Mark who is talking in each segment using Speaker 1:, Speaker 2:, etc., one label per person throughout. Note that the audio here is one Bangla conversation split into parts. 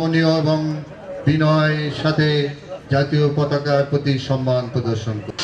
Speaker 1: নমনীয় এবং বিনয়ের সাথে জাতীয় পতাকার প্রতি সম্মান প্রদর্শন করুন।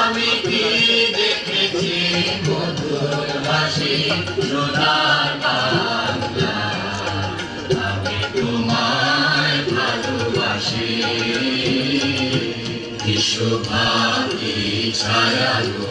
Speaker 2: আমি কি দেখেছি মধুর বাসি সোনার বাংলা, আমি তোমায় ভালোবাসি, বিশ্বভাবী ছায়ালো।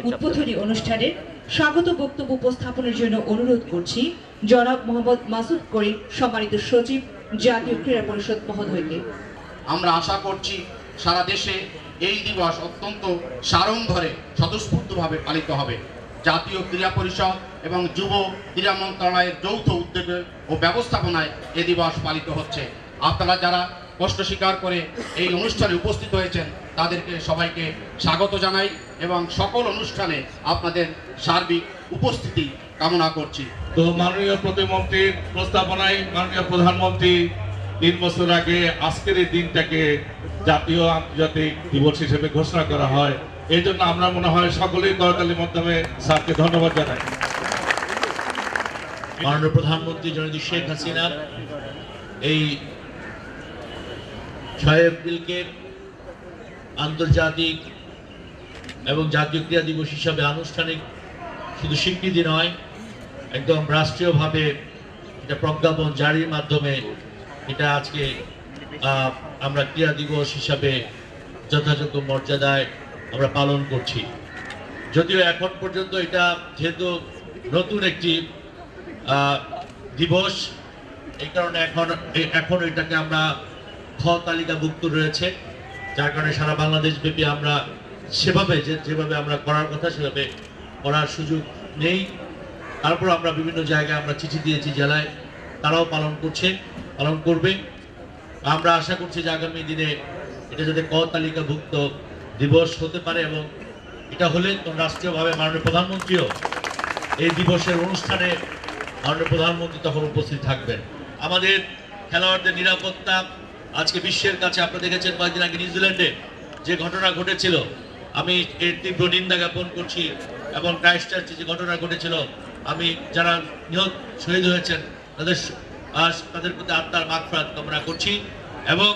Speaker 3: উদ্বোধনী অনুষ্ঠানের স্বাগত বক্তব্য উপস্থাপনের জন্য অনুরোধ করছি জনাব মোহাম্মদ মাসুদ করিম, সম্মানিত সচিব, জাতীয় ক্রীড়া পরিষদ মহোদয়কে।
Speaker 4: আমরা আশা করছি সারা দেশে এই দিবস অত্যন্ত সাড়ম্বরে স্বতঃস্ফূর্তভাবে পালিত হবে। জাতীয় ক্রীড়া পরিষদ এবং যুব ক্রীড়া মন্ত্রণালয়ের যৌথ উদ্যোগে ও ব্যবস্থাপনায় এ দিবস পালিত হচ্ছে। আপনারা যারা কষ্ট স্বীকার করে এই অনুষ্ঠানে উপস্থিত হয়েছেন তাদেরকে সবাইকে স্বাগত জানাই এবং সকল অনুষ্ঠানে আপনাদের সার্বিক উপস্থিতি কামনা করছি।
Speaker 5: তো মাননীয় প্রতিমন্ত্রীর প্রস্তাবনায় মাননীয় প্রধানমন্ত্রী 3 বছর আগে আজকের এই দিনটাকে জাতীয় আন্তর্জাতিক দিবস হিসেবে ঘোষণা করা হয়। এই জন্য আমরা মনে হয় সকলেই করতালির মাধ্যমে স্যারকে ধন্যবাদ জানাই।
Speaker 6: মাননীয় প্রধানমন্ত্রী জননেত্রী শেখ হাসিনা এই 6 এপ্রিলকে আন্তর্জাতিক এবং জাতীয় ক্রীড়া দিবস হিসাবে আনুষ্ঠানিক শুধু স্বীকৃতি নয়, একদম রাষ্ট্রীয়ভাবে এটা প্রজ্ঞাপন জারির মাধ্যমে এটা আজকে আমরা ক্রীড়া দিবস হিসাবে যথাযথ মর্যাদায় আমরা পালন করছি। যদিও এখন পর্যন্ত এটা যেহেতু নতুন একটি দিবস, এই কারণে এখন এটাকে আমরা খ তালিকাভুক্ত রয়েছে, যার কারণে সারা বাংলাদেশ ব্যাপী আমরা সেভাবে যেভাবে আমরা করার কথা সেভাবে করার সুযোগ নেই। তারপর আমরা বিভিন্ন জায়গায় আমরা চিঠি দিয়েছি জেলায়, তারাও পালন করবে। আমরা আশা করছি যে আগামী দিনে এটা যাতে ক তালিকাভুক্ত দিবস হতে পারে এবং এটা হলে রাষ্ট্রীয়ভাবে মাননীয় প্রধানমন্ত্রীও এই দিবসের অনুষ্ঠানে মাননীয় প্রধানমন্ত্রী তখন উপস্থিত থাকবেন। আমাদের খেলোয়াড়দের নিরাপত্তা আজকে বিশ্বের কাছে আপনারা দেখেছেন কয়েকদিন আগে নিউজিল্যান্ডে যে ঘটনা ঘটেছিল, আমি এর তীব্র নিন্দা জ্ঞাপন করছি এবং ক্রাইস্টচার্চে যে ঘটনা ঘটেছিল, আমি যারা নিহত শহীদ হয়েছেন তাদের প্রতি আত্মার মাগফিরাত কামনা করছি এবং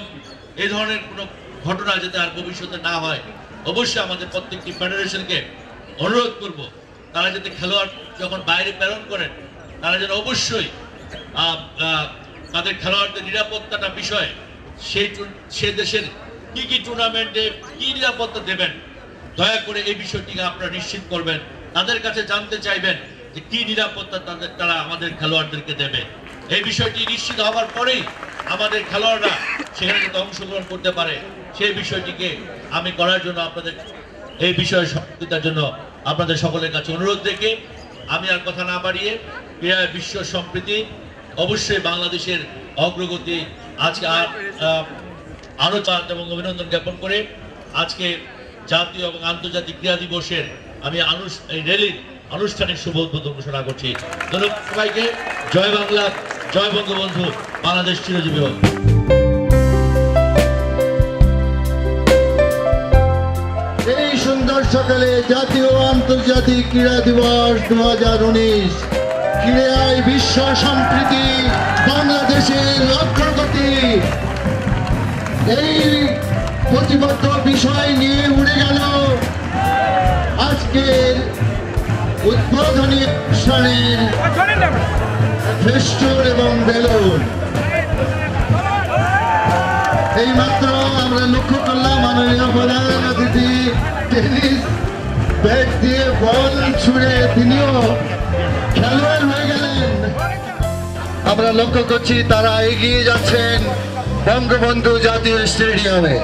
Speaker 6: এই ধরনের কোনো ঘটনা যাতে আর ভবিষ্যতে না হয় অবশ্যই আমাদের প্রত্যেকটি ফেডারেশনকে অনুরোধ করব তারা যাতে খেলোয়াড় যখন বাইরে প্রেরণ করেন তারা যেন অবশ্যই তাদের খেলোয়াড়দের নিরাপত্তাটা বিষয়ে সেই দেশের কি টুর্নামেন্টে কি নিরাপত্তা দেবেন দয়া করে এই বিষয়টিকে আপনারা নিশ্চিত করবেন, তাদের কাছে জানতে চাইবেন যে কি নিরাপত্তা তারা আমাদের খেলোয়াড়দেরকে দেবে। এই বিষয়টি নিশ্চিত হওয়ার পরেই আমাদের খেলোয়াড়রা সেখানে যাতে অংশগ্রহণ করতে পারে সেই বিষয়টিকে আমি করার জন্য আপনাদের এই বিষয়ে সহযোগিতার জন্য আপনাদের সকলের কাছে অনুরোধ রেখে আমি আর কথা না বাড়িয়ে ক্রীড়ায় বিশ্ব সম্প্রীতি, অবশ্যই বাংলাদেশের অগ্রগতি আজকে আরো চাঁদ এবং অভিনন্দন জ্ঞাপন করে আজকে জাতীয় এবং আন্তর্জাতিক ক্রীড়া দিবসের আমি এই র্যালির আনুষ্ঠানিক শুভ উদ্বোধন ঘোষণা করছি। ধন্যবাদ সবাইকে। জয় বাংলা, জয় বঙ্গবন্ধু, বাংলাদেশ চিরজীবী হোক।
Speaker 1: এই সুন্দর সকালে জাতীয় আন্তর্জাতিক ক্রীড়া দিবস 2019, ক্রীড়ায় বিশ্ব সম্প্রীতি, বাংলাদেশের অগ্রগতি, এই প্রতিবদ্ধ বিষয় নিয়ে উড়ে গেল আজকের উদ্বোধনী অনুষ্ঠানের ফেস্টুন এবং বেলুন। এই মাত্র আমরা লক্ষ্য করলাম মাননীয় প্রধান অতিথি টেনিস ব্যাট দিয়ে বল ছুঁড়ে তিনিও খেলোয়াড় হয়ে গেলেন। আমরা লক্ষ্য করছি তারা এগিয়ে যাচ্ছেন বঙ্গবন্ধু জাতীয় স্টেডিয়ামে।